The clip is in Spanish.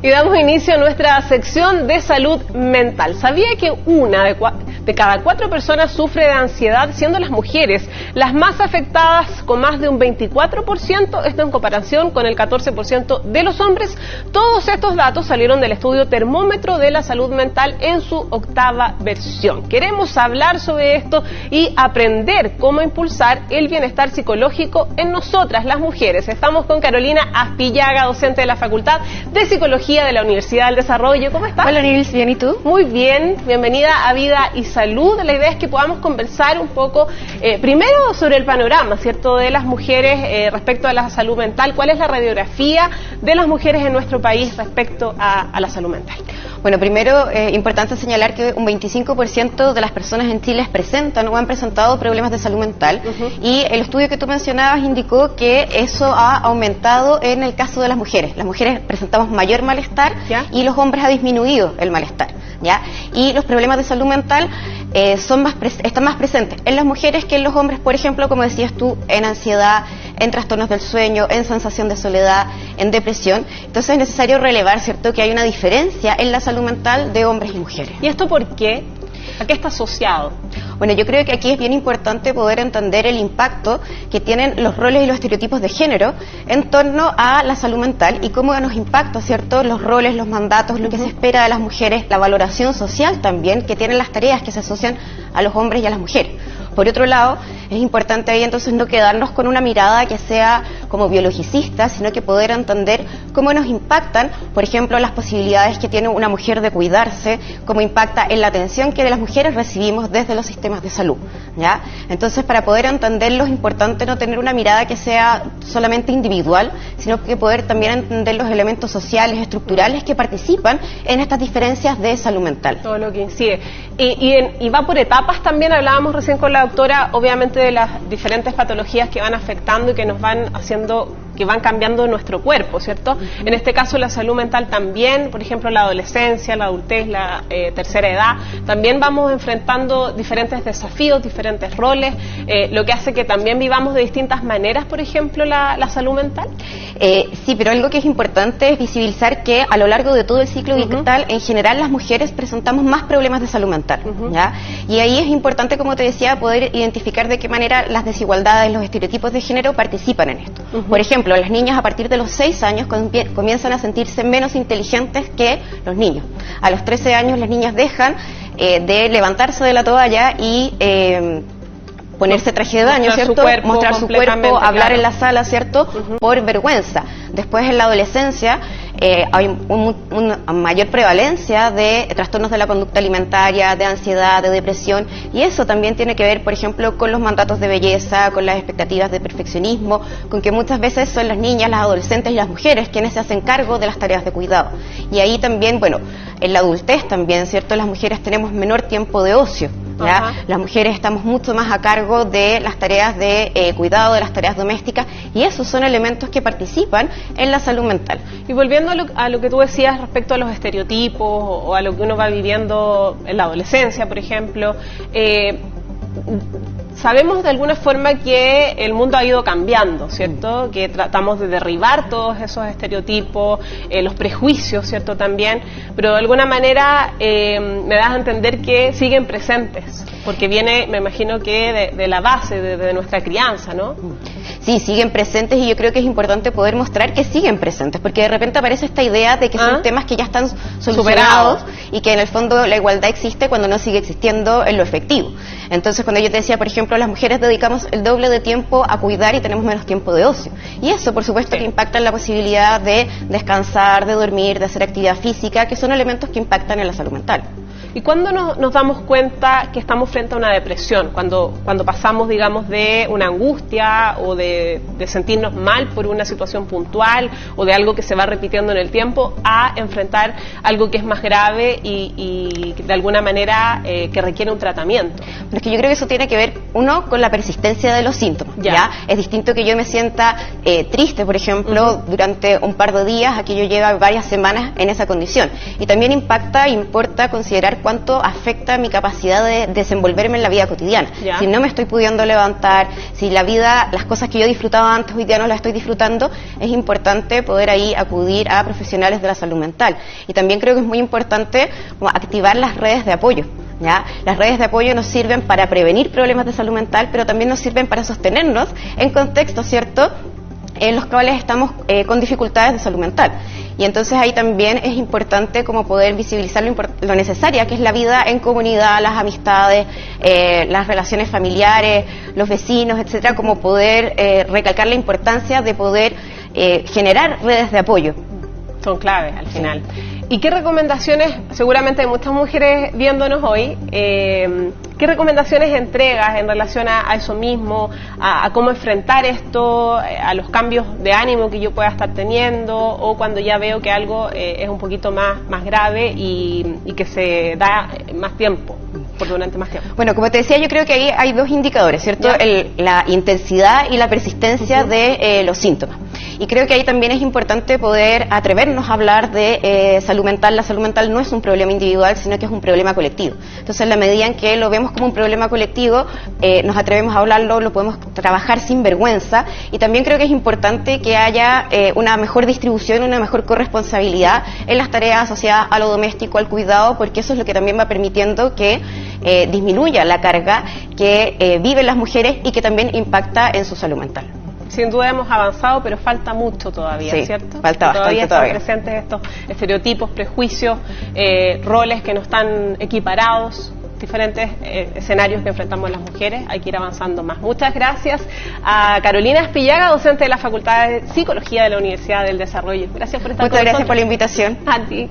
Y damos inicio a nuestra sección de salud mental. ¿Sabía que una de cada 4 personas sufre de ansiedad, siendo las mujeres las más afectadas con más de un 24%? Esto en comparación con el 14% de los hombres. Todos estos datos salieron del estudio Termómetro de la Salud Mental en su 8ª versión. Queremos hablar sobre esto y aprender cómo impulsar el bienestar psicológico en nosotras, las mujeres. Estamos con Carolina Aspillaga, docente de la Facultad de Psicología de la Universidad del Desarrollo. ¿Cómo estás? Hola, Nils, ¿bien y tú? Muy bien, bienvenida a Vida y Salud. La idea es que podamos conversar un poco, primero sobre el panorama, ¿cierto?, de las mujeres respecto a la salud mental. ¿Cuál es la radiografía de las mujeres en nuestro país respecto a la salud mental? Bueno, primero, importante señalar que un 25% de las personas en Chile presentan o han presentado problemas de salud mental, y el estudio que tú mencionabas indicó que eso ha aumentado en el caso de las mujeres. Las mujeres presentamos mayor malestar, ¿ya?, y los hombres ha disminuido el malestar, ¿ya? Y los problemas de salud mental están más presentes en las mujeres que en los hombres, por ejemplo, como decías tú, en ansiedad, en trastornos del sueño, en sensación de soledad, en depresión. Entonces es necesario relevar, ¿cierto?, que hay una diferencia en la salud mental de hombres y mujeres. ¿Y esto por qué? ¿A qué está asociado? Bueno, yo creo que aquí es bien importante poder entender el impacto que tienen los roles y los estereotipos de género en torno a la salud mental y cómo nos impacta, ¿cierto?, los roles, los mandatos, lo que se espera de las mujeres, la valoración social también que tienen las tareas que se asocian a los hombres y a las mujeres. Por otro lado, es importante ahí entonces no quedarnos con una mirada que sea como biologicista, sino que poder entender cómo nos impactan, por ejemplo, las posibilidades que tiene una mujer de cuidarse, cómo impacta en la atención que de las mujeres recibimos desde los sistemas de salud, ¿ya? Entonces, para poder entenderlo es importante no tener una mirada que sea solamente individual, sino que poder también entender los elementos sociales, estructurales que participan en estas diferencias de salud mental. Todo lo que incide. Y va por etapas también, hablábamos recién con la doctora, obviamente, de las diferentes patologías que van afectando y que nos van haciendo, que van cambiando nuestro cuerpo, ¿cierto? En este caso la salud mental también, por ejemplo, la adolescencia, la adultez, la tercera edad, también vamos enfrentando diferentes desafíos, diferentes roles, lo que hace que también vivamos de distintas maneras, por ejemplo, la salud mental. Sí, pero algo que es importante es visibilizar que a lo largo de todo el ciclo vital, en general las mujeres presentamos más problemas de salud mental, ¿ya? Y ahí es importante, como te decía, poder identificar de qué manera las desigualdades, los estereotipos de género participan en esto. Por ejemplo, las niñas a partir de los 6 años comienzan a sentirse menos inteligentes que los niños. A los 13 años las niñas dejan de levantarse de la toalla y ponerse traje de baño, ¿cierto? Mostrar su cuerpo, hablar en la sala, ¿cierto? Por vergüenza. Después, en la adolescencia, hay una mayor prevalencia de trastornos de la conducta alimentaria, de ansiedad, de depresión, y eso también tiene que ver, por ejemplo, con los mandatos de belleza, con las expectativas de perfeccionismo, con que muchas veces son las niñas, las adolescentes y las mujeres quienes se hacen cargo de las tareas de cuidado. Y ahí también, bueno, en la adultez también, ¿cierto? Las mujeres tenemos menor tiempo de ocio, ¿ya? Las mujeres estamos mucho más a cargo de las tareas de cuidado, de las tareas domésticas, y esos son elementos que participan en la salud mental. Y volviendo a lo que tú decías respecto a los estereotipos o a lo que uno va viviendo en la adolescencia, por ejemplo, sabemos de alguna forma que el mundo ha ido cambiando, ¿cierto? Que tratamos de derribar todos esos estereotipos, los prejuicios, ¿cierto? También, pero de alguna manera me das a entender que siguen presentes, porque viene, me imagino que de la base, de nuestra crianza, ¿no? Sí, siguen presentes, y yo creo que es importante poder mostrar que siguen presentes, porque de repente aparece esta idea de que son temas que ya están solucionados y que en el fondo la igualdad existe cuando no sigue existiendo en lo efectivo. Entonces, cuando yo te decía, por ejemplo, las mujeres dedicamos el doble de tiempo a cuidar y tenemos menos tiempo de ocio. Y eso, por supuesto, que impacta en la posibilidad de descansar, de dormir, de hacer actividad física, que son elementos que impactan en la salud mental. ¿Y cuándo nos damos cuenta que estamos frente a una depresión? Cuando pasamos, digamos, de una angustia o de sentirnos mal por una situación puntual o de algo que se va repitiendo en el tiempo a enfrentar algo que es más grave y de alguna manera que requiere un tratamiento. Pero es que yo creo que eso tiene que ver, uno, con la persistencia de los síntomas. ¿Ya? Es distinto que yo me sienta triste, por ejemplo, durante un par de días, a que yo lleve varias semanas en esa condición. Y también importa considerar cuánto afecta mi capacidad de desenvolverme en la vida cotidiana. Ya. Si no me estoy pudiendo levantar, si la vida, las cosas que yo disfrutaba antes hoy día no las estoy disfrutando, es importante poder ahí acudir a profesionales de la salud mental. Y también creo que es muy importante como activar las redes de apoyo. ¿Ya? Las redes de apoyo nos sirven para prevenir problemas de salud mental, pero también nos sirven para sostenernos en contextos, ¿cierto?, en los cuales estamos con dificultades de salud mental. Y entonces ahí también es importante como poder visibilizar lo necesaria que es la vida en comunidad, las amistades, las relaciones familiares, los vecinos, etcétera, como poder recalcar la importancia de poder generar redes de apoyo. Son claves al final. ¿Y qué recomendaciones, seguramente hay muchas mujeres viéndonos hoy, qué recomendaciones entregas en relación a eso mismo, a cómo enfrentar esto, a los cambios de ánimo que yo pueda estar teniendo, o cuando ya veo que algo es un poquito más grave y que se da más tiempo, durante más tiempo? Bueno, como te decía, yo creo que ahí hay dos indicadores, ¿cierto? La intensidad y la persistencia de los síntomas. Y creo que ahí también es importante poder atrevernos a hablar de salud mental. La salud mental no es un problema individual, sino que es un problema colectivo. Entonces, en la medida en que lo vemos como un problema colectivo, nos atrevemos a hablarlo, lo podemos trabajar sin vergüenza. Y también creo que es importante que haya una mejor distribución, una mejor corresponsabilidad en las tareas asociadas a lo doméstico, al cuidado, porque eso es lo que también va permitiendo que disminuya la carga que viven las mujeres y que también impacta en su salud mental. Sin duda hemos avanzado, pero falta mucho todavía, sí, ¿cierto? Falta bastante todavía están todavía. presentes estos estereotipos, prejuicios, roles que no están equiparados, diferentes escenarios que enfrentamos las mujeres. Hay que ir avanzando más. Muchas gracias a Carolina Espillaga, docente de la Facultad de Psicología de la Universidad del Desarrollo. Gracias por estar con nosotros. Muchas gracias por la invitación. A ti.